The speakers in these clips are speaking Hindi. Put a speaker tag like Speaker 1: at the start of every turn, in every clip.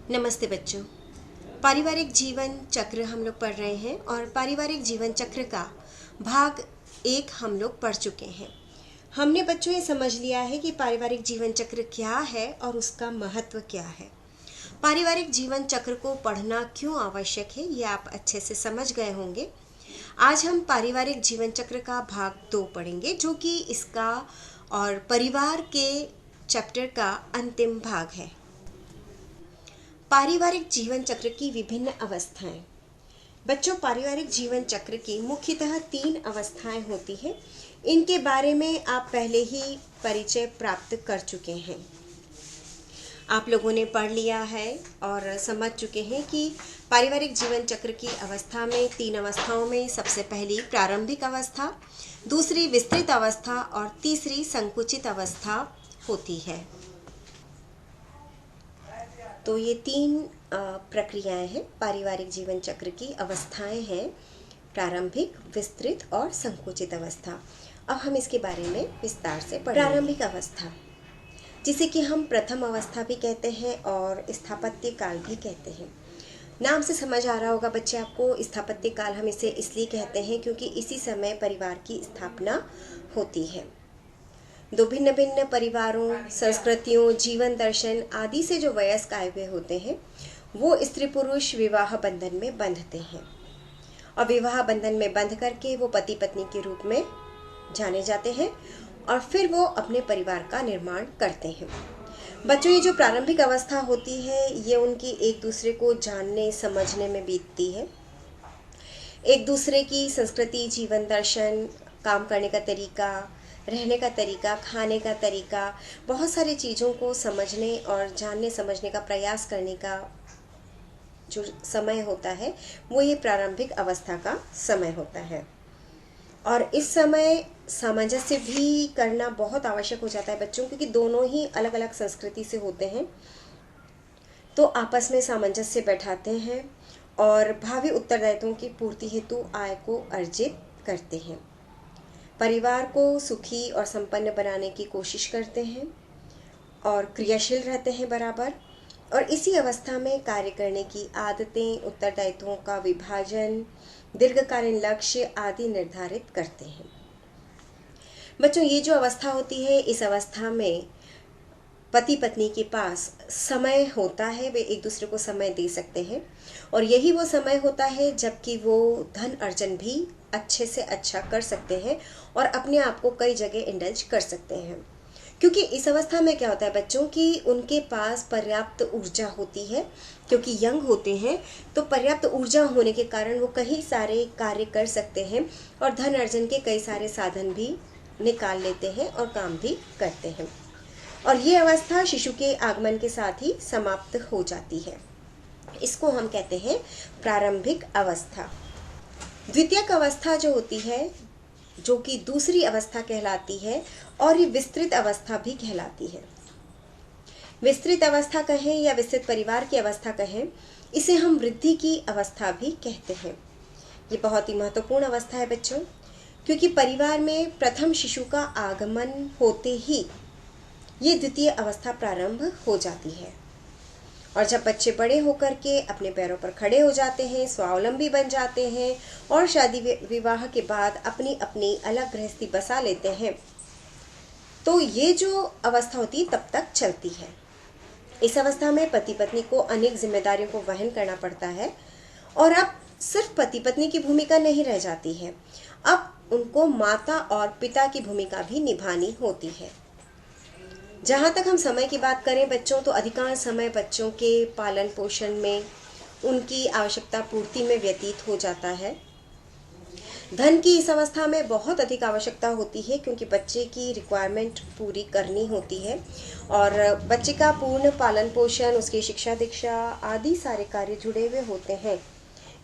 Speaker 1: नमस्ते बच्चों। पारिवारिक जीवन चक्र हम लोग पढ़ रहे हैं और पारिवारिक जीवन चक्र का भाग 1 हम लोग पढ़ चुके हैं। हमने बच्चों ये समझ लिया है कि पारिवारिक जीवन चक्र क्या है और उसका महत्व क्या है। पारिवारिक जीवन चक्र को पढ़ना क्यों आवश्यक है ये आप अच्छे से समझ गए होंगे। आज हम पारिवारिक जीवन चक्र का भाग 2 पढ़ेंगे, जो कि इसका और परिवार के चैप्टर का अंतिम भाग है। पारिवारिक जीवन चक्र की विभिन्न अवस्थाएं। बच्चों, पारिवारिक जीवन चक्र की मुख्यतः 3 अवस्थाएं होती हैं। इनके बारे में आप पहले ही परिचय प्राप्त कर चुके हैं। आप लोगों ने पढ़ लिया है और समझ चुके हैं कि पारिवारिक जीवन चक्र की अवस्था में 3 अवस्थाओं में सबसे पहली प्रारंभिक अवस्था, दूसरी विस्तृत अवस्था और तीसरी संकुचित अवस्था होती है। तो ये 3 प्रक्रियाएं हैं, पारिवारिक जीवन चक्र की अवस्थाएं हैं, प्रारंभिक, विस्तृत और संकुचित अवस्था। अब हम इसके बारे में विस्तार से पढ़ेंगे। प्रारंभिक अवस्था, जिसे कि हम प्रथम अवस्था भी कहते हैं और स्थापत्य काल भी कहते हैं। नाम से समझ आ रहा होगा बच्चे आपको, स्थापत्य काल हम इसे इसलिए कहते हैं क्योंकि इसी समय परिवार की स्थापना होती है। दो भिन्न भिन्न परिवारों, संस्कृतियों, जीवन दर्शन आदि से जो वयस्क आए हुए होते हैं वो स्त्री पुरुष विवाह बंधन में बंधते हैं और विवाह बंधन में बंध करके वो पति पत्नी के रूप में जाने जाते हैं और फिर वो अपने परिवार का निर्माण करते हैं। बच्चों, ये जो प्रारंभिक अवस्था होती है ये उनकी एक दूसरे को जानने समझने में बीतती है। एक दूसरे की संस्कृति, जीवन दर्शन, काम करने का तरीका, रहने का तरीका, खाने का तरीका, बहुत सारी चीज़ों को समझने और जानने समझने का प्रयास करने का जो समय होता है वो ये प्रारंभिक अवस्था का समय होता है। और इस समय सामंजस्य भी करना बहुत आवश्यक हो जाता है बच्चों, क्योंकि दोनों ही अलग अलग संस्कृति से होते हैं। तो आपस में सामंजस्य बैठाते हैं और भावी उत्तरदायित्वों की पूर्ति हेतु आय को अर्जित करते हैं, परिवार को सुखी और संपन्न बनाने की कोशिश करते हैं और क्रियाशील रहते हैं बराबर। और इसी अवस्था में कार्य करने की आदतें, उत्तरदायित्वों का विभाजन, दीर्घकालीन लक्ष्य आदि निर्धारित करते हैं। बच्चों, ये जो अवस्था होती है, इस अवस्था में पति पत्नी के पास समय होता है, वे एक दूसरे को समय दे सकते हैं और यही वो समय होता है जबकि वो धन अर्जन भी अच्छे से अच्छा कर सकते हैं और अपने आप को कई जगह इंडल्ज कर सकते हैं। क्योंकि इस अवस्था में क्या होता है बच्चों कि उनके पास पर्याप्त ऊर्जा होती है, क्योंकि यंग होते हैं तो पर्याप्त ऊर्जा होने के कारण वो कई सारे कार्य कर सकते हैं और धन अर्जन के कई सारे साधन भी निकाल लेते हैं और काम भी करते हैं। और ये अवस्था शिशु के आगमन के साथ ही समाप्त हो जाती है। इसको हम कहते हैं प्रारंभिक अवस्था। द्वितीयक अवस्था जो होती है, जो कि दूसरी अवस्था कहलाती है और ये विस्तृत अवस्था भी कहलाती है। विस्तृत अवस्था कहें या विस्तृत परिवार की अवस्था कहें, इसे हम वृद्धि की अवस्था भी कहते हैं। ये बहुत ही महत्वपूर्ण अवस्था है बच्चों, क्योंकि परिवार में प्रथम शिशु का आगमन होते ही ये द्वितीय अवस्था प्रारंभ हो जाती है। और जब बच्चे बड़े होकर के अपने पैरों पर खड़े हो जाते हैं, स्वावलंबी बन जाते हैं और शादी विवाह के बाद अपनी अपनी अलग गृहस्थी बसा लेते हैं, तो ये जो अवस्था होती है तब तक चलती है। इस अवस्था में पति पत्नी को अनेक जिम्मेदारियों को वहन करना पड़ता है और अब सिर्फ पति पत्नी की भूमिका नहीं रह जाती है, अब उनको माता और पिता की भूमिका भी निभानी होती है। जहाँ तक हम समय की बात करें बच्चों, तो अधिकांश समय बच्चों के पालन पोषण में, उनकी आवश्यकता पूर्ति में व्यतीत हो जाता है। धन की इस अवस्था में बहुत अधिक आवश्यकता होती है, क्योंकि बच्चे की रिक्वायरमेंट पूरी करनी होती है और बच्चे का पूर्ण पालन पोषण, उसकी शिक्षा दीक्षा आदि सारे कार्य जुड़े हुए होते हैं।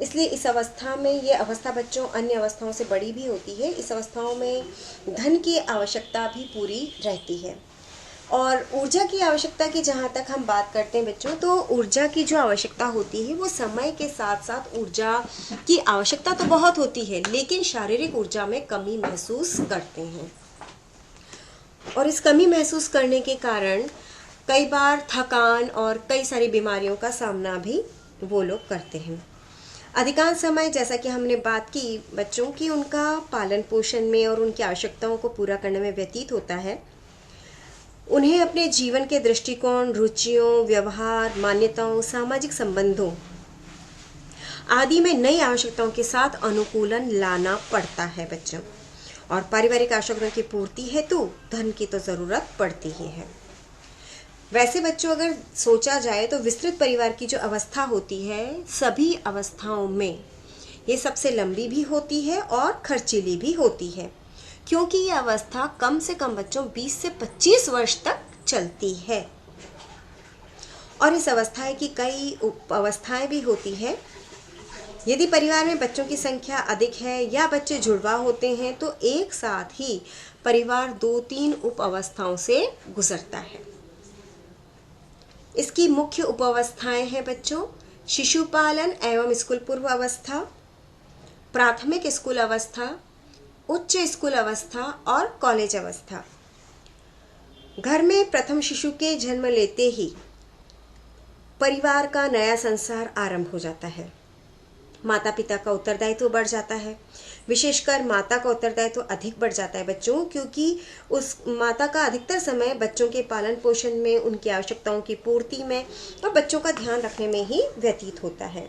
Speaker 1: इसलिए इस अवस्था में, ये अवस्था बच्चों अन्य अवस्थाओं से बड़ी भी होती है। इस अवस्थाओं में धन की आवश्यकता भी पूरी रहती है। और ऊर्जा की आवश्यकता की जहाँ तक हम बात करते हैं बच्चों, तो ऊर्जा की जो आवश्यकता होती है वो समय के साथ साथ ऊर्जा की आवश्यकता तो बहुत होती है, लेकिन शारीरिक ऊर्जा में कमी महसूस करते हैं। और इस कमी महसूस करने के कारण कई बार थकान और कई सारी बीमारियों का सामना भी वो लोग करते हैं। अधिकांश समय जैसा कि हमने बात की बच्चों की, उनका पालन पोषण में और उनकी आवश्यकताओं को पूरा करने में व्यतीत होता है। उन्हें अपने जीवन के दृष्टिकोण, रुचियों, व्यवहार, मान्यताओं, सामाजिक संबंधों आदि में नई आवश्यकताओं के साथ अनुकूलन लाना पड़ता है बच्चों। और पारिवारिक आवश्यकताओं की पूर्ति हेतु धन की तो ज़रूरत पड़ती ही है। वैसे बच्चों, अगर सोचा जाए तो विस्तृत परिवार की जो अवस्था होती है, सभी अवस्थाओं में ये सबसे लंबी भी होती है और खर्चीली भी होती है, क्योंकि ये अवस्था कम से कम बच्चों 20 से 25 वर्ष तक चलती है। और इस अवस्था की कई उप अवस्थाएं भी होती है। यदि परिवार में बच्चों की संख्या अधिक है या बच्चे जुड़वा होते हैं तो एक साथ ही परिवार 2-3 उप अवस्थाओं से गुजरता है। इसकी मुख्य उप अवस्थाएं हैं बच्चों: शिशुपालन एवं स्कूल पूर्व अवस्था, प्राथमिक स्कूल अवस्था, उच्च स्कूल अवस्था और कॉलेज अवस्था। घर में प्रथम शिशु के जन्म लेते ही परिवार का नया संसार आरंभ हो जाता है। माता पिता का उत्तरदायित्व बढ़ जाता है, विशेषकर माता का उत्तरदायित्व अधिक बढ़ जाता है बच्चों, क्योंकि उस माता का अधिकतर समय बच्चों के पालन पोषण में, उनकी आवश्यकताओं की पूर्ति में और बच्चों का ध्यान रखने में ही व्यतीत होता है।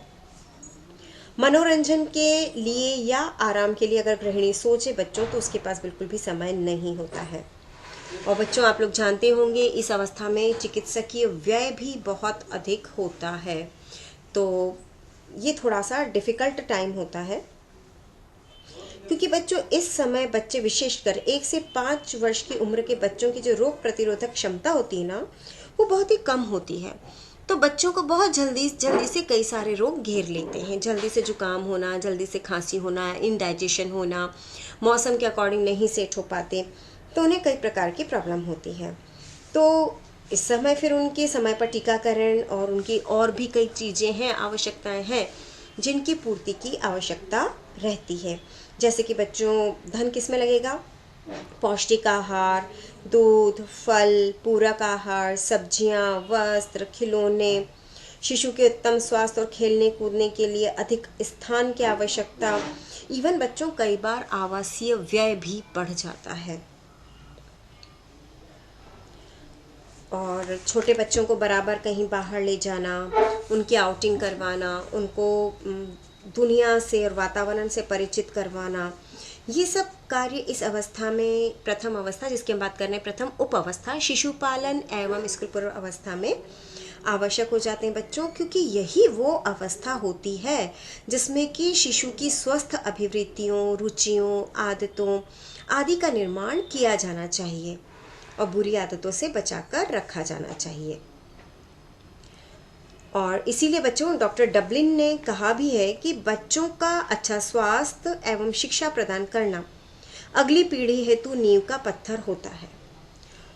Speaker 1: मनोरंजन के लिए या आराम के लिए अगर गृहिणी सोचे बच्चों, तो उसके पास बिल्कुल भी समय नहीं होता है। और बच्चों, आप लोग जानते होंगे इस अवस्था में चिकित्सकीय व्यय भी बहुत अधिक होता है, तो ये थोड़ा सा डिफ़िकल्ट टाइम होता है, क्योंकि बच्चों इस समय बच्चे, विशेषकर 1 से 5 वर्ष की उम्र के बच्चों की जो रोग प्रतिरोधक क्षमता होती है ना, वो बहुत ही कम होती है। तो बच्चों को बहुत जल्दी से कई सारे रोग घेर लेते हैं। जल्दी से जुकाम होना, जल्दी से खांसी होना, इंडाइजेशन होना, मौसम के अकॉर्डिंग नहीं सेट हो पाते, तो उन्हें कई प्रकार की प्रॉब्लम होती है। तो इस समय फिर उनके समय पर टीकाकरण और उनकी और भी कई चीज़ें हैं, आवश्यकताएं हैं, जिनकी पूर्ति की आवश्यकता रहती है। जैसे कि बच्चों, धन किस में लगेगा? पौष्टिक आहार, दूध, फल, पूरक आहार, सब्जियां, वस्त्र, खिलौने, शिशु के उत्तम स्वास्थ्य और खेलने कूदने के लिए अधिक स्थान की आवश्यकता। इवन बच्चों, कई बार आवासीय व्यय भी बढ़ जाता है। और छोटे बच्चों को बराबर कहीं बाहर ले जाना, उनकी आउटिंग करवाना, उनको दुनिया से और वातावरण से परिचित करवाना, ये सब कार्य इस अवस्था में, प्रथम अवस्था जिसकी हम बात कर रहे हैं, प्रथम उप अवस्था शिशुपालन एवं स्कूल पूर्व अवस्था में आवश्यक हो जाते हैं बच्चों, क्योंकि यही वो अवस्था होती है जिसमें कि शिशु की स्वस्थ अभिवृत्तियों, रुचियों, आदतों आदि का निर्माण किया जाना चाहिए और बुरी आदतों से बचाकर रखा जाना चाहिए। और इसीलिए बच्चों, डॉक्टर डबलिन ने कहा भी है कि बच्चों का अच्छा स्वास्थ्य एवं शिक्षा प्रदान करना अगली पीढ़ी हेतु नींव का पत्थर होता है।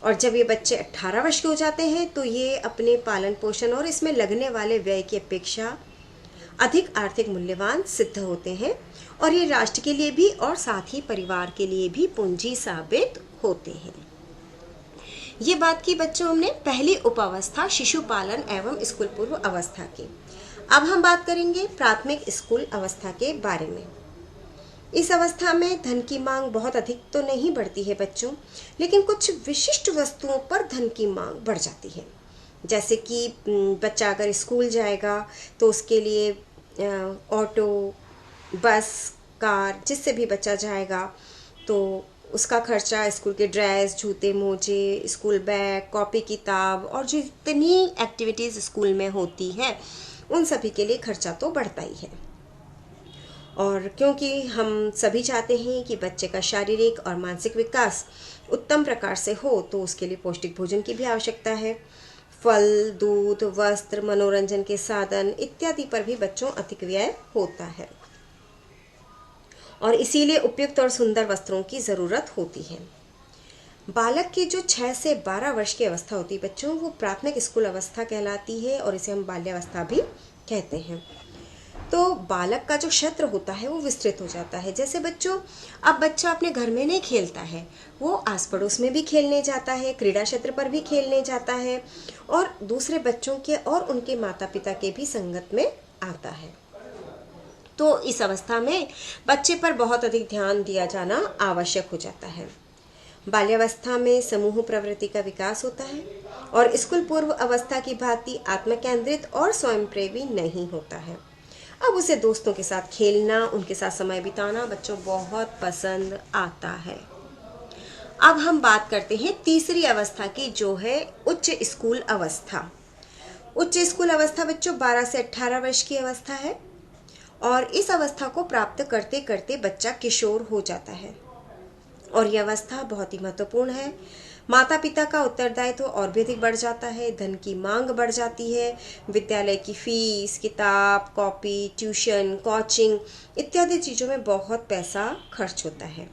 Speaker 1: और जब ये बच्चे 18 वर्ष के हो जाते हैं तो ये अपने पालन पोषण और इसमें लगने वाले व्यय की अपेक्षा अधिक आर्थिक मूल्यवान सिद्ध होते हैं और ये राष्ट्र के लिए भी और साथ ही परिवार के लिए भी पूंजी साबित होते हैं। ये बात की बच्चों हमने पहली उपावस्था शिशुपालन एवं स्कूल पूर्व अवस्था की। अब हम बात करेंगे प्राथमिक स्कूल अवस्था के बारे में। इस अवस्था में धन की मांग बहुत अधिक तो नहीं बढ़ती है बच्चों, लेकिन कुछ विशिष्ट वस्तुओं पर धन की मांग बढ़ जाती है। जैसे कि बच्चा अगर स्कूल जाएगा तो उसके लिए ऑटो, बस, कार, जिससे भी बच्चा जाएगा तो उसका खर्चा, स्कूल के ड्रेस, जूते, मोजे, स्कूल बैग, कॉपी किताब और जो जितनी एक्टिविटीज़ स्कूल में होती हैं उन सभी के लिए खर्चा तो बढ़ता ही है। और क्योंकि हम सभी चाहते हैं कि बच्चे का शारीरिक और मानसिक विकास उत्तम प्रकार से हो, तो उसके लिए पौष्टिक भोजन की भी आवश्यकता है। फल, दूध, वस्त्र, मनोरंजन के साधन इत्यादि पर भी बच्चों अधिक व्यय होता है और इसीलिए उपयुक्त और सुंदर वस्त्रों की ज़रूरत होती है। बालक की जो 6 से 12 वर्ष की अवस्था होती है बच्चों, वो प्राथमिक स्कूल अवस्था कहलाती है और इसे हम बाल्यावस्था भी कहते हैं। तो बालक का जो क्षेत्र होता है वो विस्तृत हो जाता है। जैसे बच्चों, अब बच्चा अपने घर में नहीं खेलता है, वो आस पड़ोस में भी खेलने जाता है, क्रीड़ा क्षेत्र पर भी खेलने जाता है और दूसरे बच्चों के और उनके माता पिता के भी संगत में आता है। तो इस अवस्था में बच्चे पर बहुत अधिक ध्यान दिया जाना आवश्यक हो जाता है। बाल्यावस्था में समूह प्रवृत्ति का विकास होता है और स्कूल पूर्व अवस्था की भांति आत्मकेंद्रित और स्वयं प्रेमी नहीं होता है। अब उसे दोस्तों के साथ खेलना, उनके साथ समय बिताना बच्चों बहुत पसंद आता है। अब हम बात करते हैं तीसरी अवस्था की, जो है उच्च स्कूल अवस्था। उच्च स्कूल अवस्था बच्चों 12 से 18 वर्ष की अवस्था है और इस अवस्था को प्राप्त करते करते बच्चा किशोर हो जाता है और यह अवस्था बहुत ही महत्वपूर्ण है। माता पिता का उत्तरदायित्व और भी अधिक बढ़ जाता है, धन की मांग बढ़ जाती है, विद्यालय की फीस, किताब, कॉपी, ट्यूशन, कोचिंग इत्यादि चीज़ों में बहुत पैसा खर्च होता है।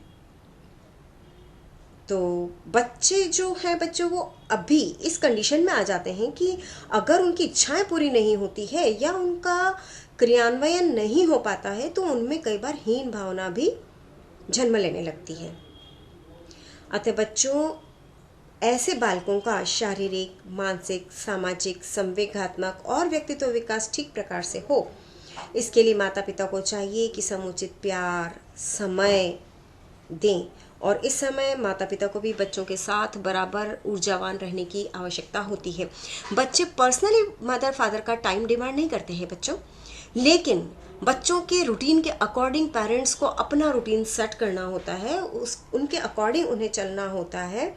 Speaker 1: तो बच्चे जो हैं बच्चों, वो अभी इस कंडीशन में आ जाते हैं कि अगर उनकी इच्छाएं पूरी नहीं होती है या उनका क्रियान्वयन नहीं हो पाता है तो उनमें कई बार हीन भावना भी जन्म लेने लगती है। अतः बच्चों, ऐसे बालकों का शारीरिक, मानसिक, सामाजिक, संवेगात्मक और व्यक्तित्व विकास ठीक प्रकार से हो, इसके लिए माता पिता को चाहिए कि समुचित प्यार, समय दें और इस समय माता पिता को भी बच्चों के साथ बराबर ऊर्जावान रहने की आवश्यकता होती है। बच्चे पर्सनली मदर फादर का टाइम डिमांड नहीं करते हैं बच्चों, लेकिन बच्चों के रूटीन के अकॉर्डिंग पेरेंट्स को अपना रूटीन सेट करना होता है, उनके अकॉर्डिंग उन्हें चलना होता है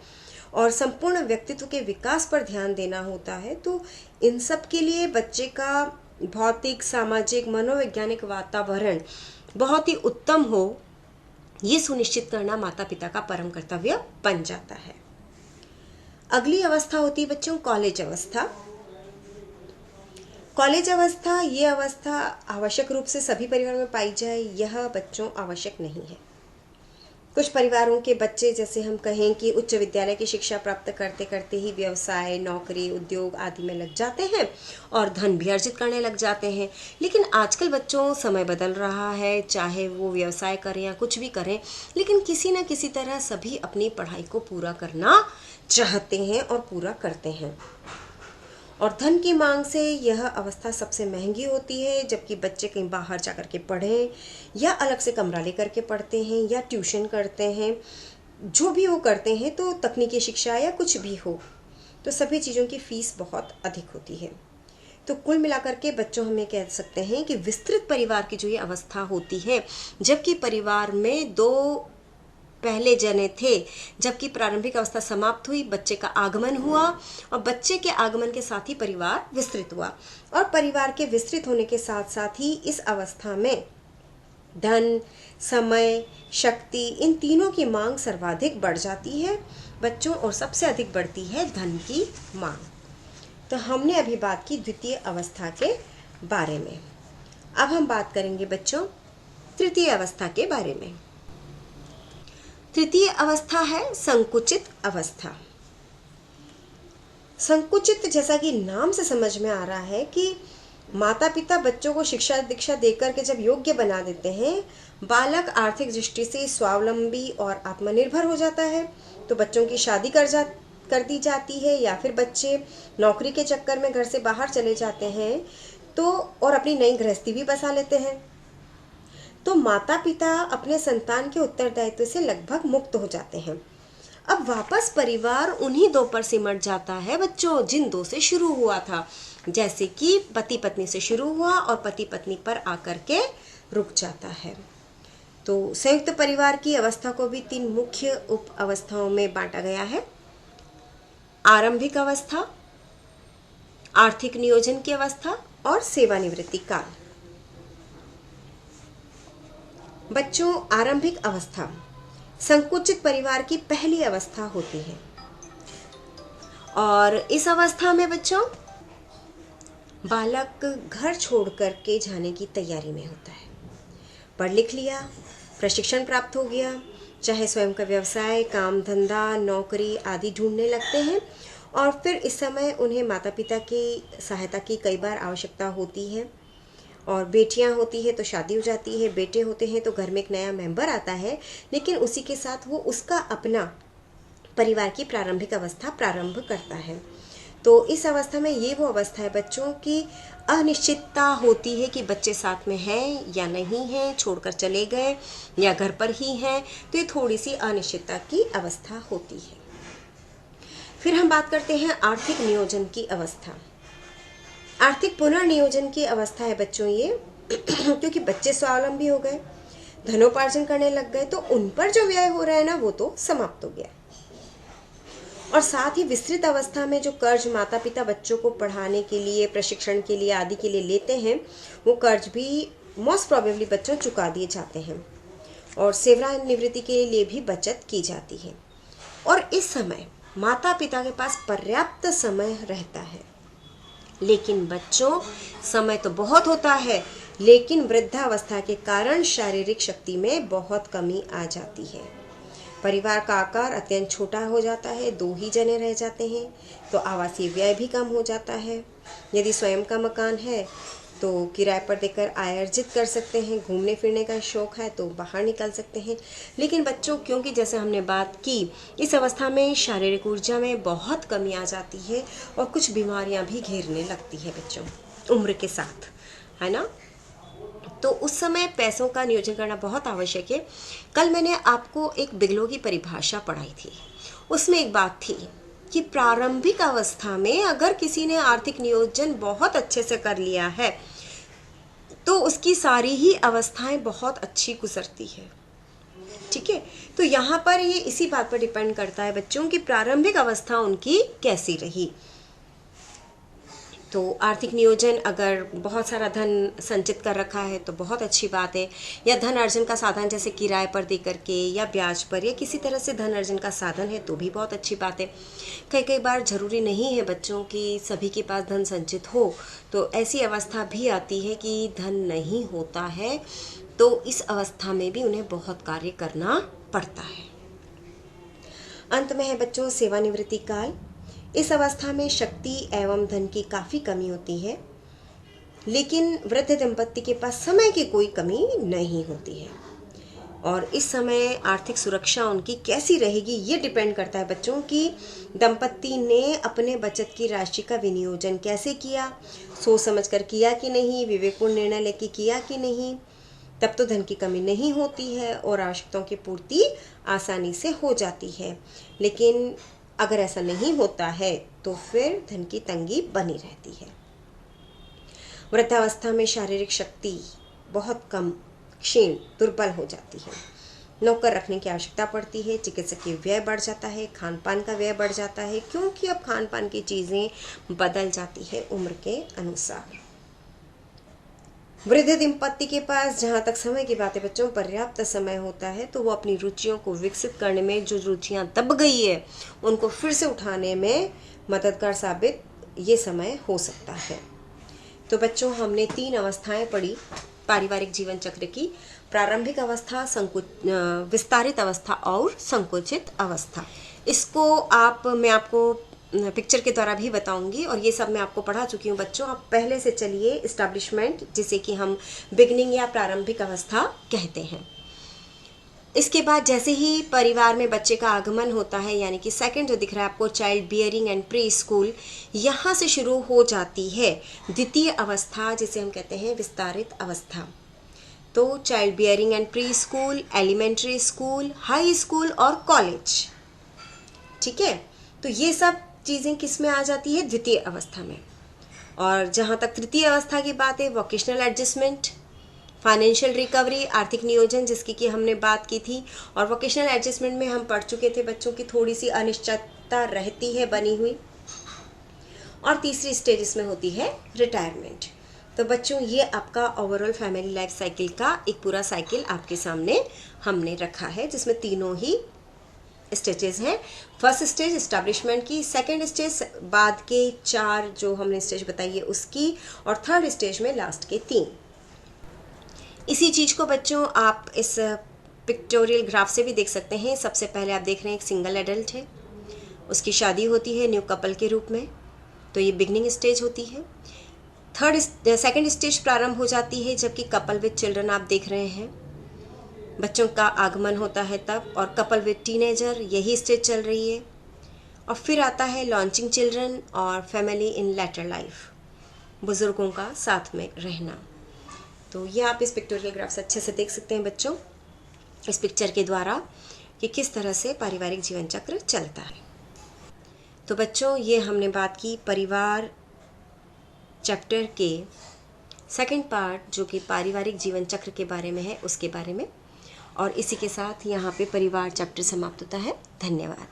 Speaker 1: और संपूर्ण व्यक्तित्व के विकास पर ध्यान देना होता है। तो इन सब के लिए बच्चे का भौतिक, सामाजिक, मनोवैज्ञानिक वातावरण बहुत ही उत्तम हो, ये सुनिश्चित करना माता पिता का परम कर्तव्य बन जाता है। अगली अवस्था होती है बच्चों कॉलेज अवस्था। कॉलेज अवस्था, ये अवस्था आवश्यक रूप से सभी परिवारों में पाई जाए, यह बच्चों आवश्यक नहीं है। कुछ परिवारों के बच्चे, जैसे हम कहें कि उच्च विद्यालय की शिक्षा प्राप्त करते करते ही व्यवसाय, नौकरी, उद्योग आदि में लग जाते हैं और धन भी अर्जित करने लग जाते हैं। लेकिन आजकल बच्चों समय बदल रहा है, चाहे वो व्यवसाय करें या कुछ भी करें, लेकिन किसी न किसी तरह सभी अपनी पढ़ाई को पूरा करना चाहते हैं और पूरा करते हैं और धन की मांग से यह अवस्था सबसे महंगी होती है। जबकि बच्चे कहीं बाहर जाकर के पढ़ें या अलग से कमरा लेकर के पढ़ते हैं या ट्यूशन करते हैं, जो भी वो करते हैं, तो तकनीकी शिक्षा या कुछ भी हो, तो सभी चीज़ों की फीस बहुत अधिक होती है। तो कुल मिलाकर के बच्चों हमें कह सकते हैं कि विस्तृत परिवार की जो ये अवस्था होती है, जबकि परिवार में दो पहले जने थे, जबकि प्रारंभिक अवस्था समाप्त हुई, बच्चे का आगमन हुआ और बच्चे के आगमन के साथ ही परिवार विस्तृत हुआ और परिवार के विस्तृत होने के साथ साथ ही इस अवस्था में धन, समय, शक्ति, इन तीनों की मांग सर्वाधिक बढ़ जाती है बच्चों और सबसे अधिक बढ़ती है धन की मांग। तो हमने अभी बात की द्वितीय अवस्था के बारे में। अब हम बात करेंगे बच्चों तृतीय अवस्था के बारे में। तृतीय अवस्था है संकुचित अवस्था। संकुचित, जैसा कि नाम से समझ में आ रहा है कि माता पिता बच्चों को शिक्षा दीक्षा देकर के जब योग्य बना देते हैं, बालक आर्थिक दृष्टि से स्वावलंबी और आत्मनिर्भर हो जाता है, तो बच्चों की शादी कर दी जाती है या फिर बच्चे नौकरी के चक्कर में घर से बाहर चले जाते हैं तो और अपनी नई गृहस्थी भी बसा लेते हैं। तो माता पिता अपने संतान के उत्तरदायित्व से लगभग मुक्त हो जाते हैं। अब वापस परिवार उन्हीं दो पर सिमट जाता है बच्चों जिन दो से शुरू हुआ था, जैसे कि पति पत्नी से शुरू हुआ और पति पत्नी पर आकर के रुक जाता है। तो संयुक्त परिवार की अवस्था को भी 3 मुख्य उप अवस्थाओं में बांटा गया है। आरंभिक अवस्था, आर्थिक नियोजन की अवस्था और सेवानिवृत्ति काल। बच्चों, आरंभिक अवस्था संकुचित परिवार की पहली अवस्था होती है और इस अवस्था में बच्चों बालक घर छोड़ करके जाने की तैयारी में होता है। पढ़ लिख लिया, प्रशिक्षण प्राप्त हो गया, चाहे स्वयं का व्यवसाय, काम धंधा, नौकरी आदि ढूंढने लगते हैं और फिर इस समय उन्हें माता पिता की सहायता की कई बार आवश्यकता होती है और बेटियां होती है तो शादी हो जाती है, बेटे होते हैं तो घर में एक नया मेंबर आता है, लेकिन उसी के साथ वो उसका अपना परिवार की प्रारंभिक अवस्था प्रारंभ करता है। तो इस अवस्था में ये वो अवस्था है बच्चों की अनिश्चितता होती है कि बच्चे साथ में हैं या नहीं हैं, छोड़कर चले गए या घर पर ही हैं, तो ये थोड़ी सी अनिश्चितता की अवस्था होती है। फिर हम बात करते हैं आर्थिक नियोजन की अवस्था। आर्थिक पुनर्नियोजन की अवस्था है बच्चों ये क्योंकि बच्चे स्वावलंबी हो गए, धनोपार्जन करने लग गए, तो उन पर जो व्यय हो रहा है ना वो तो समाप्त हो गया। और साथ ही विस्तृत अवस्था में जो कर्ज माता पिता बच्चों को पढ़ाने के लिए, प्रशिक्षण के लिए आदि के लिए लेते हैं, वो कर्ज भी मोस्ट प्रोबेबली बच्चों चुका दिए जाते हैं और सेवानिवृत्ति के लिए भी बचत की जाती है। और इस समय माता पिता के पास पर्याप्त समय रहता है, लेकिन बच्चों समय तो बहुत होता है, लेकिन वृद्धावस्था के कारण शारीरिक शक्ति में बहुत कमी आ जाती है। परिवार का आकार अत्यंत छोटा हो जाता है, 2 ही जने रह जाते हैं, तो आवासीय व्यय भी कम हो जाता है। यदि स्वयं का मकान है तो किराए पर देकर आय अर्जित कर सकते हैं, घूमने फिरने का शौक है तो बाहर निकल सकते हैं। लेकिन बच्चों, क्योंकि जैसे हमने बात की, इस अवस्था में शारीरिक ऊर्जा में बहुत कमी आ जाती है और कुछ बीमारियां भी घेरने लगती है बच्चों उम्र के साथ, है ना। तो उस समय पैसों का नियोजन करना बहुत आवश्यक है। कल मैंने आपको एक बिगलो की परिभाषा पढ़ाई थी, उसमें एक बात थी कि प्रारंभिक अवस्था में अगर किसी ने आर्थिक नियोजन बहुत अच्छे से कर लिया है तो उसकी सारी ही अवस्थाएं बहुत अच्छी गुजरती है। ठीक है, तो यहाँ पर ये इसी बात पर डिपेंड करता है बच्चों की प्रारंभिक अवस्था उनकी कैसी रही। तो आर्थिक नियोजन, अगर बहुत सारा धन संचित कर रखा है तो बहुत अच्छी बात है, या धन अर्जन का साधन जैसे किराए पर दे करके या ब्याज पर या किसी तरह से धन अर्जन का साधन है तो भी बहुत अच्छी बात है। कई बार ज़रूरी नहीं है बच्चों की सभी के पास धन संचित हो, तो ऐसी अवस्था भी आती है कि धन नहीं होता है, तो इस अवस्था में भी उन्हें बहुत कार्य करना पड़ता है। अंत में है बच्चों सेवानिवृत्ति काल। इस अवस्था में शक्ति एवं धन की काफ़ी कमी होती है, लेकिन वृद्ध दंपत्ति के पास समय की कोई कमी नहीं होती है। और इस समय आर्थिक सुरक्षा उनकी कैसी रहेगी ये डिपेंड करता है बच्चों कि दंपत्ति ने अपने बचत की राशि का विनियोजन कैसे किया, सोच समझ कर किया कि नहीं, विवेकपूर्ण निर्णय लेके किया कि नहीं। तब तो धन की कमी नहीं होती है और आवश्यकताओं की पूर्ति आसानी से हो जाती है। लेकिन अगर ऐसा नहीं होता है तो फिर धन की तंगी बनी रहती है। वृद्धावस्था में शारीरिक शक्ति बहुत कम, क्षीण, दुर्बल हो जाती है, नौकर रखने की आवश्यकता पड़ती है, चिकित्सकीय व्यय बढ़ जाता है, खान पान का व्यय बढ़ जाता है, क्योंकि अब खान पान की चीज़ें बदल जाती है उम्र के अनुसार। वृद्ध दंपत्ति के पास जहाँ तक समय की बात है बच्चों, पर्याप्त समय होता है, तो वो अपनी रुचियों को विकसित करने में, जो रुचियाँ दब गई है उनको फिर से उठाने में मददगार साबित ये समय हो सकता है। तो बच्चों, हमने 3 अवस्थाएं पढ़ी पारिवारिक जीवन चक्र की: प्रारंभिक अवस्था, विस्तारित अवस्था और संकुचित अवस्था। इसको मैं आपको पिक्चर के द्वारा भी बताऊंगी, और ये सब मैं आपको पढ़ा चुकी हूँ बच्चों। आप पहले से चलिए एस्टैब्लिशमेंट, जिसे कि हम बिगनिंग या प्रारंभिक अवस्था कहते हैं। इसके बाद जैसे ही परिवार में बच्चे का आगमन होता है, यानी कि सेकंड जो दिख रहा है आपको, child bearing and pre school, यहाँ से शुरू हो जाती है द्वितीय अवस्था, जिसे हम कहते हैं विस्तारित अवस्था। तो child bearing and preschool, elementary school, high school और कॉलेज। ठीक है, तो ये सब चीज़ें किस में आ जाती है? द्वितीय अवस्था में। और जहाँ तक तृतीय अवस्था की बात है, वोकेशनल एडजस्टमेंट, फाइनेंशियल रिकवरी, आर्थिक नियोजन, जिसकी कि हमने बात की थी। और वोकेशनल एडजस्टमेंट में हम पढ़ चुके थे बच्चों की थोड़ी सी अनिश्चितता रहती है बनी हुई। और तीसरी स्टेज इसमें होती है रिटायरमेंट। तो बच्चों, ये आपका ओवरऑल फैमिली लाइफ साइकिल का एक पूरा साइकिल आपके सामने हमने रखा है, जिसमें तीनों ही स्टेजेस हैं। फर्स्ट स्टेज एस्टैब्लिशमेंट की, सेकंड स्टेज बाद के 4 जो हमने स्टेज बताई है उसकी, और थर्ड स्टेज में लास्ट के 3। इसी चीज़ को बच्चों आप इस पिक्टोरियल ग्राफ से भी देख सकते हैं। सबसे पहले आप देख रहे हैं एक सिंगल एडल्ट है, उसकी शादी होती है न्यू कपल के रूप में, तो ये बिगनिंग स्टेज होती है। सेकंड स्टेज प्रारंभ हो जाती है जबकि कपल विद चिल्ड्रन आप देख रहे हैं, बच्चों का आगमन होता है तब, और कपल विद टीनेजर यही स्टेज चल रही है। और फिर आता है लॉन्चिंग चिल्ड्रन और फैमिली इन लेटर लाइफ, बुज़ुर्गों का साथ में रहना। तो ये आप इस पिक्टोरियल ग्राफ से अच्छे से देख सकते हैं बच्चों, इस पिक्चर के द्वारा, कि किस तरह से पारिवारिक जीवन चक्र चलता है। तो बच्चों, ये हमने बात की परिवार चैप्टर के सेकंड पार्ट, जो कि पारिवारिक जीवन चक्र के बारे में है, उसके बारे में। और इसी के साथ यहाँ पे परिवार चैप्टर समाप्त होता है। धन्यवाद।